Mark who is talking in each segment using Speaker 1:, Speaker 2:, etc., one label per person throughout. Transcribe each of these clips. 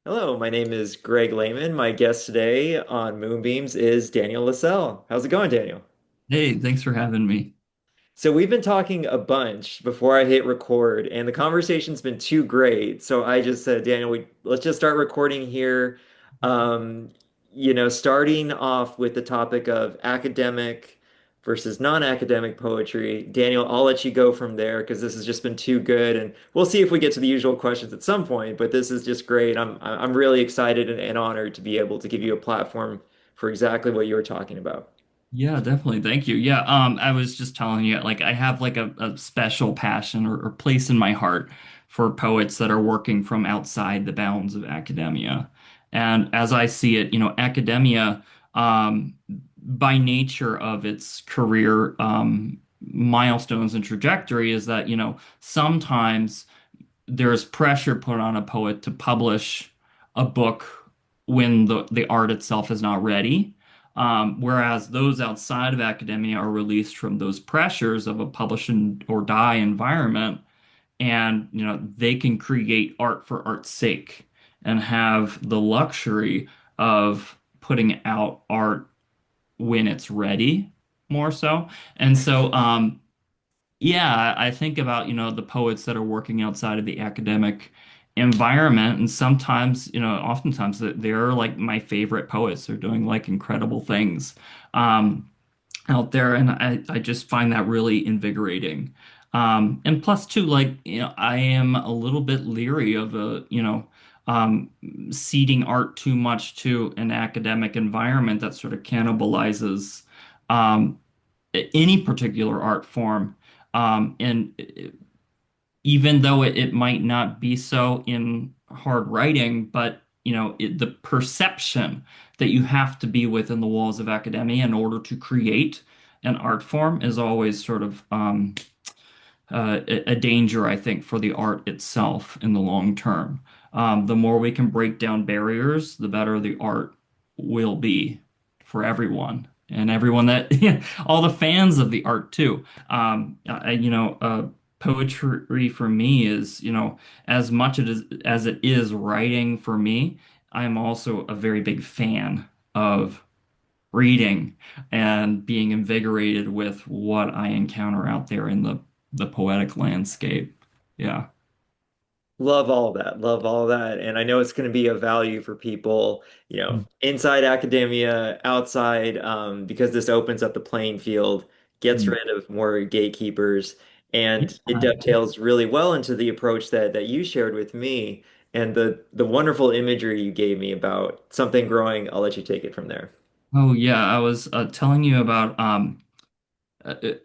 Speaker 1: Hello, my name is Greg Lehman. My guest today on Moonbeams is Daniel Lassell. How's it going, Daniel?
Speaker 2: Hey, thanks for having me.
Speaker 1: So we've been talking a bunch before I hit record, and the conversation's been too great. So I just said, Daniel, let's just start recording here. Um, starting off with the topic of academic versus non-academic poetry. Daniel, I'll let you go from there because this has just been too good, and we'll see if we get to the usual questions at some point. But this is just great. I'm really excited and honored to be able to give you a platform for exactly what you were talking about.
Speaker 2: Yeah, definitely. Thank you. Yeah, I was just telling you, like, I have like a special passion or place in my heart for poets that are working from outside the bounds of academia. And as I see it, academia, by nature of its career, milestones and trajectory is that, sometimes there's pressure put on a poet to publish a book when the art itself is not ready. Whereas those outside of academia are released from those pressures of a publish and or die environment, and they can create art for art's sake and have the luxury of putting out art when it's ready, more so. And so, yeah, I think about, the poets that are working outside of the academic environment, and sometimes, oftentimes they're like my favorite poets. They're doing like incredible things out there, and I just find that really invigorating. And plus, too, like, I am a little bit leery of um, seeding art too much to an academic environment that sort of cannibalizes um, any particular art form. And even though it might not be so in hard writing, but the perception that you have to be within the walls of academia in order to create an art form is always sort of a danger, I think, for the art itself in the long term. The more we can break down barriers, the better the art will be for everyone. And everyone that, yeah, all the fans of the art too. Poetry for me is, as much as it is writing for me, I'm also a very big fan of reading and being invigorated with what I encounter out there in the poetic landscape. Yeah.
Speaker 1: Love all that. Love all that. And I know it's going to be of value for people, inside academia, outside, because this opens up the playing field, gets
Speaker 2: Mm.
Speaker 1: rid of more gatekeepers, and it
Speaker 2: Yeah.
Speaker 1: dovetails really well into the approach that you shared with me and the wonderful imagery you gave me about something growing. I'll let you take it from there.
Speaker 2: Oh yeah, I was telling you about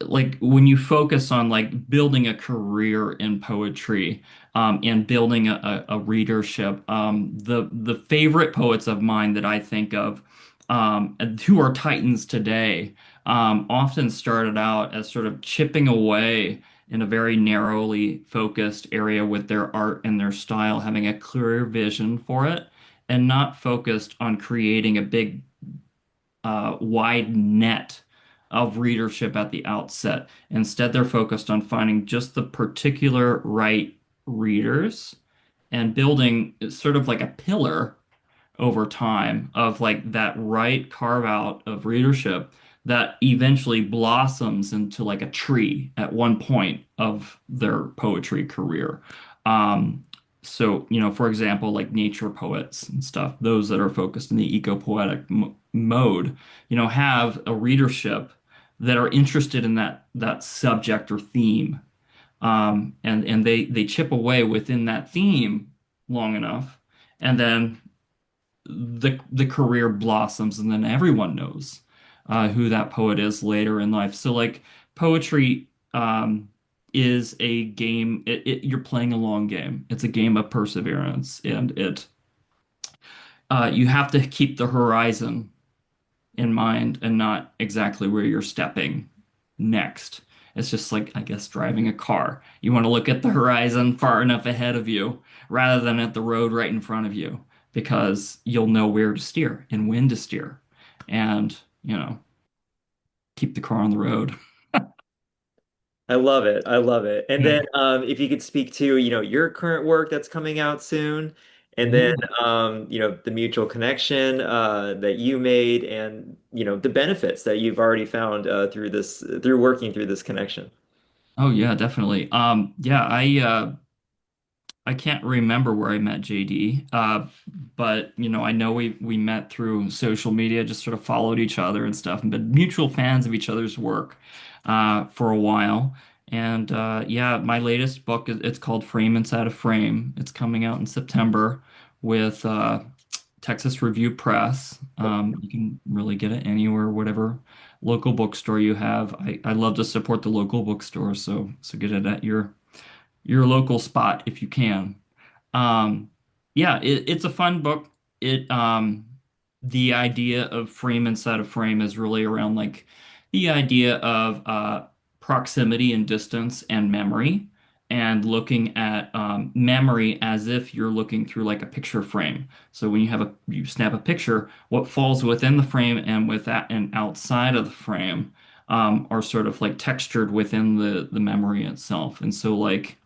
Speaker 2: like when you focus on like building a career in poetry, and building a readership, the favorite poets of mine that I think of, who are titans today, often started out as sort of chipping away in a very narrowly focused area with their art and their style, having a clear vision for it and not focused on creating a big wide net of readership at the outset. Instead, they're focused on finding just the particular right readers and building sort of like a pillar over time of like that right carve out of readership that eventually blossoms into like a tree at one point of their poetry career. So, for example, like nature poets and stuff, those that are focused in the eco-poetic mode, have a readership that are interested in that subject or theme. And they chip away within that theme long enough, and then the career blossoms, and then everyone knows who that poet is later in life. So like poetry is a game. You're playing a long game. It's a game of perseverance, and you have to keep the horizon in mind and not exactly where you're stepping next. It's just like, I guess, driving a car. You want to look at the horizon far enough ahead of you rather than at the road right in front of you, because you'll know where to steer and when to steer and, keep the car on the road.
Speaker 1: I love it. I love it. And
Speaker 2: Yeah.
Speaker 1: then if you could speak to, your current work that's coming out soon And then,
Speaker 2: Yeah.
Speaker 1: the mutual connection that you made, and the benefits that you've already found through working through this connection.
Speaker 2: Oh yeah, definitely. Yeah, I can't remember where I met JD, but I know we met through social media, just sort of followed each other and stuff, and been mutual fans of each other's work for a while. And yeah, my latest book it's called Frame Inside a Frame. It's coming out in September with Texas Review Press. You can really get it anywhere, whatever local bookstore you have. I love to support the local bookstore, so get it at your local spot if you can. Um, yeah, it's a fun book. It The idea of frame inside a frame is really around like the idea of proximity and distance and memory, and looking at memory as if you're looking through like a picture frame. So when you snap a picture, what falls within the frame and with that and outside of the frame are sort of like textured within the memory itself. And so like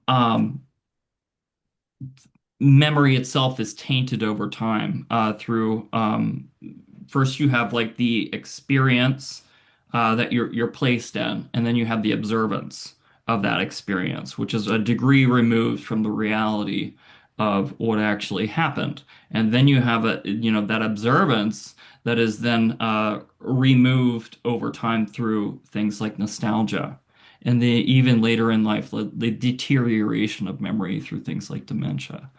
Speaker 2: um, memory itself is tainted over time through first you have like the experience that you're placed in, and then you have the observance of that experience, which is a degree removed from the reality of what actually happened. And then you have that observance that is then removed over time through things like nostalgia. And even later in life, the deterioration of memory through things like dementia.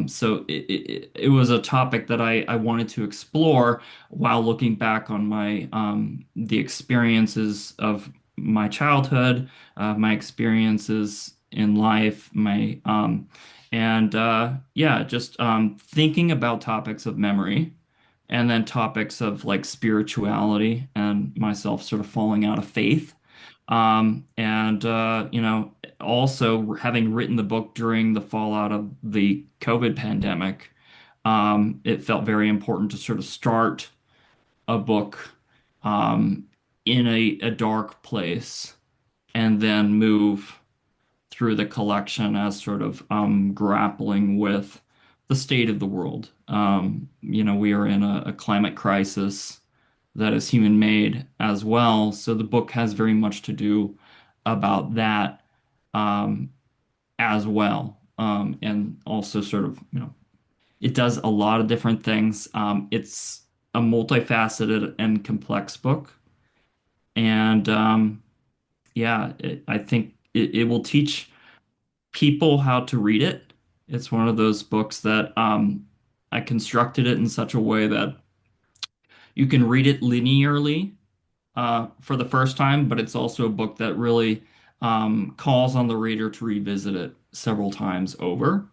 Speaker 2: So it was a topic that I wanted to explore while looking back on the experiences of my childhood, my experiences in life, my and yeah, just thinking about topics of memory, and then topics of like spirituality and myself sort of falling out of faith. And also having written the book during the fallout of the COVID pandemic, it felt very important to sort of start a book um, in a dark place and then move through the collection as sort of grappling with the state of the world. We are in a climate crisis that is human made as well. So the book has very much to do about that um, as well. And also sort of, it does a lot of different things. It's a multifaceted and complex book. And yeah, I think it will teach people how to read it. It's one of those books that I constructed it in such a way that you can read it linearly for the first time, but it's also a book that really calls on the reader to revisit it several times over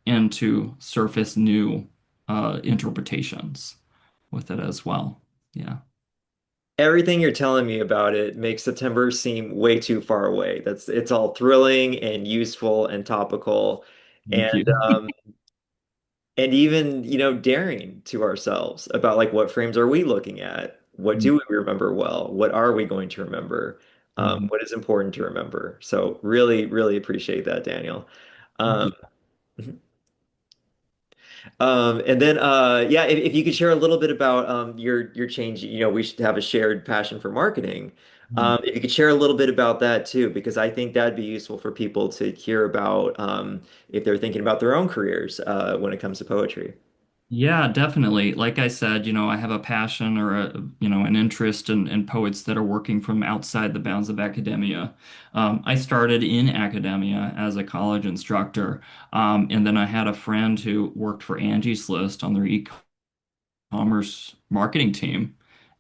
Speaker 2: and to surface new interpretations with it as well. Yeah.
Speaker 1: Everything you're telling me about it makes September seem way too far away. It's all thrilling and useful and topical,
Speaker 2: Thank
Speaker 1: and
Speaker 2: you.
Speaker 1: even daring to ourselves about like what frames are we looking at? What do we remember well? What are we going to remember?
Speaker 2: Mhm.
Speaker 1: What is important to remember? So really, really appreciate that, Daniel.
Speaker 2: Thank
Speaker 1: Um,
Speaker 2: you.
Speaker 1: and then, yeah, if you could share a little bit about your change, we should have a shared passion for marketing. If you could share a little bit about that too, because I think that'd be useful for people to hear about if they're thinking about their own careers when it comes to poetry.
Speaker 2: Yeah, definitely. Like I said, I have a passion or an interest in poets that are working from outside the bounds of academia. I started in academia as a college instructor, and then I had a friend who worked for Angie's List on their commerce marketing team,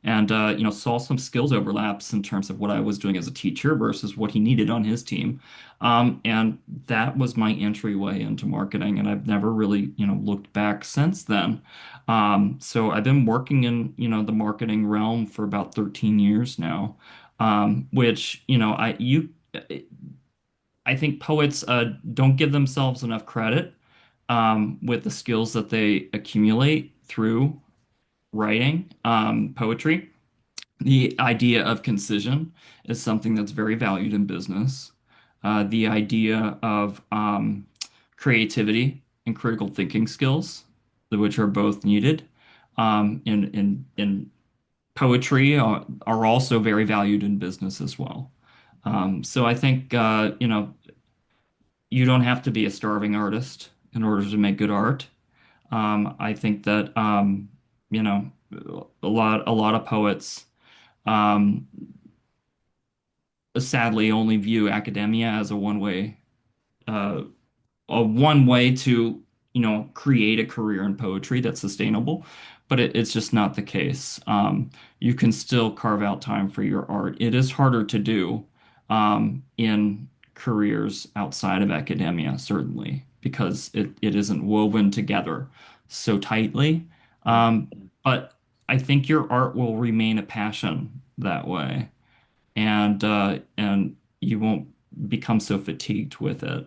Speaker 2: and saw some skills overlaps in terms of what I was doing as a teacher versus what he needed on his team. And that was my entryway into marketing, and I've never really looked back since then. So I've been working in the marketing realm for about 13 years now, which I think poets don't give themselves enough credit with the skills that they accumulate through writing, poetry. The idea of concision is something that's very valued in business. The idea of creativity. and critical thinking skills, which are both needed. In poetry are also very valued in business as well. So I think you don't have to be a starving artist in order to make good art. I think that you know a lot of poets um, sadly only view academia as uh, a one way to, create a career in poetry that's sustainable, but it's just not the case. You can still carve out time for your art. It is harder to do in careers outside of academia, certainly, because it isn't woven together so tightly.
Speaker 1: Mm.
Speaker 2: Um, but I think your art will remain a passion that way, and you won't become so fatigued with it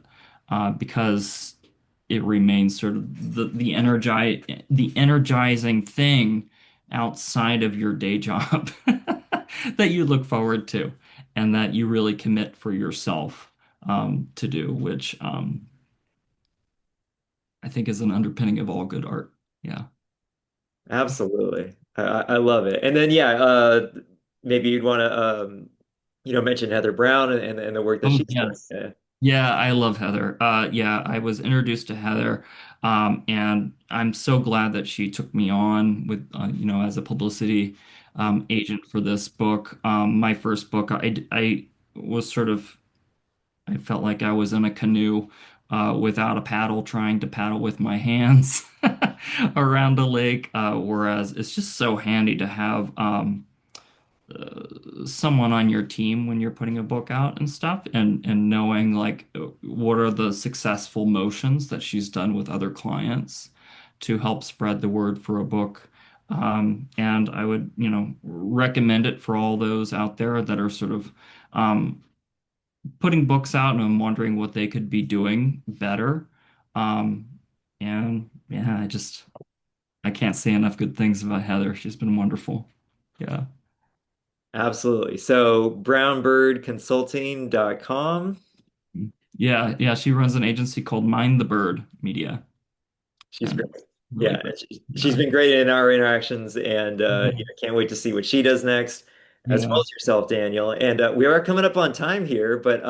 Speaker 2: because it remains sort of the energizing thing outside of your day job that you look forward to and that you really commit for yourself to do, which I think is an underpinning of all good art. Yeah.
Speaker 1: Absolutely. I love it. And then yeah, maybe you'd want to mention Heather Brown and the work that
Speaker 2: Oh,
Speaker 1: she's doing.
Speaker 2: yes. Yeah, I love Heather. Yeah, I was introduced to Heather, and I'm so glad that she took me on with, as a publicity agent for this book. My first book, I was sort of, I felt like I was in a canoe without a paddle, trying to paddle with my hands around a lake, whereas it's just so handy to have. Someone on your team when you're putting a book out and stuff, and knowing like what are the successful motions that she's done with other clients to help spread the word for a book. And I would, recommend it for all those out there that are sort of putting books out and I'm wondering what they could be doing better. Um, and yeah, I can't say enough good things about Heather. She's been wonderful. Yeah.
Speaker 1: Absolutely. So brownbirdconsulting.com.
Speaker 2: Yeah, yeah, she runs an agency called Mind the Bird Media,
Speaker 1: She's
Speaker 2: and
Speaker 1: great.
Speaker 2: it's really
Speaker 1: Yeah,
Speaker 2: great.
Speaker 1: she's
Speaker 2: Yeah.
Speaker 1: been great in our interactions, and
Speaker 2: Mhm.
Speaker 1: can't wait to see what she does next, as well
Speaker 2: Yeah.
Speaker 1: as yourself, Daniel. And we are coming up on time here, but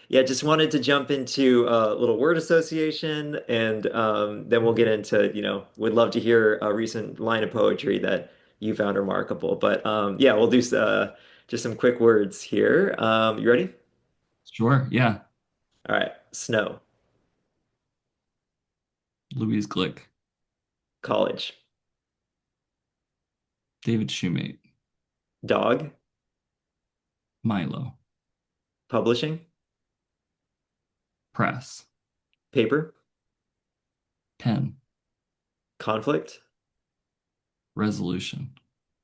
Speaker 1: yeah, just wanted to jump into a little word association, and then we'll get into, would love to hear a recent line of poetry that you found remarkable. But yeah, we'll do just some quick words here. You ready?
Speaker 2: Sure. Yeah.
Speaker 1: All right. Snow,
Speaker 2: Louise Glick,
Speaker 1: college,
Speaker 2: David Shoemate,
Speaker 1: dog,
Speaker 2: Milo,
Speaker 1: publishing,
Speaker 2: Press,
Speaker 1: paper,
Speaker 2: Pen,
Speaker 1: conflict,
Speaker 2: Resolution,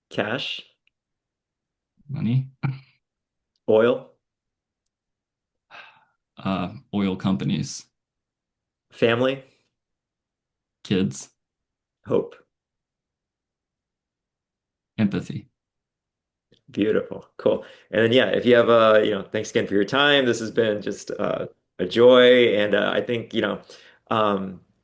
Speaker 1: cash,
Speaker 2: Money,
Speaker 1: oil,
Speaker 2: Oil Companies,
Speaker 1: family,
Speaker 2: Kids,
Speaker 1: hope.
Speaker 2: Empathy.
Speaker 1: Beautiful. Cool. And then, yeah, if you have thanks again for your time. This has been just a joy. And I think,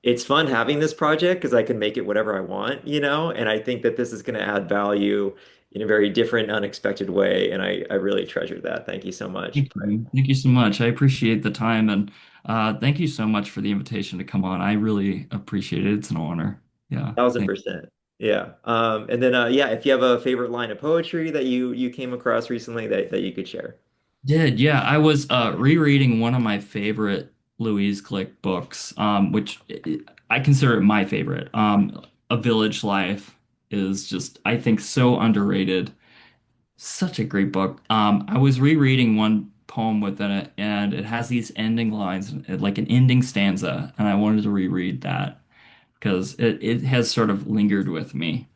Speaker 1: it's fun having this project because I can make it whatever I want, and I think that this is going to add value in a very different, unexpected way. And I really treasure that. Thank you so much.
Speaker 2: Thank you. Thank you so much. I appreciate the time, and thank you so much for the invitation to come on. I really appreciate it. It's an honor. Yeah.
Speaker 1: Thousand
Speaker 2: Thank
Speaker 1: percent. Yeah. And then yeah, if you have a favorite line of poetry that you came across recently that you could share.
Speaker 2: Did, yeah. I was rereading one of my favorite Louise Glick books, which I consider it my favorite. A Village Life is just, I think, so underrated. Such a great book. I was rereading one poem within it, and it has these ending lines, like an ending stanza, and I wanted to reread that because it has sort of lingered with me.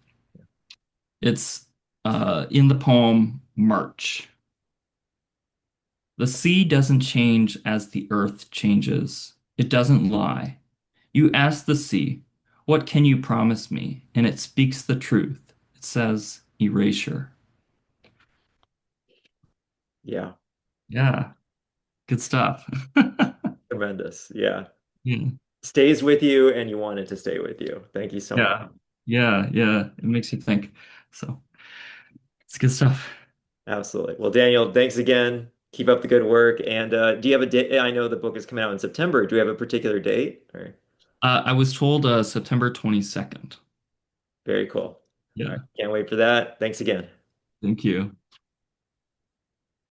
Speaker 2: It's in the poem March. The sea doesn't change as the earth changes. It doesn't lie. You ask the sea, "What can you promise me?" And it speaks the truth. It says, "Erasure."
Speaker 1: Yeah.
Speaker 2: Yeah, good stuff.
Speaker 1: Tremendous. Yeah.
Speaker 2: Yeah.
Speaker 1: stays with you and you want it to stay with you. Thank you so much.
Speaker 2: Yeah. Yeah, yeah. It makes you think. So it's good stuff.
Speaker 1: Absolutely. Well, Daniel, thanks again. Keep up the good work. And do you have a date? I know the book is coming out in September. Do we have a particular date? Or
Speaker 2: I was told September 22nd.
Speaker 1: very cool. All right.
Speaker 2: Yeah.
Speaker 1: Can't wait for that. Thanks again.
Speaker 2: Thank you.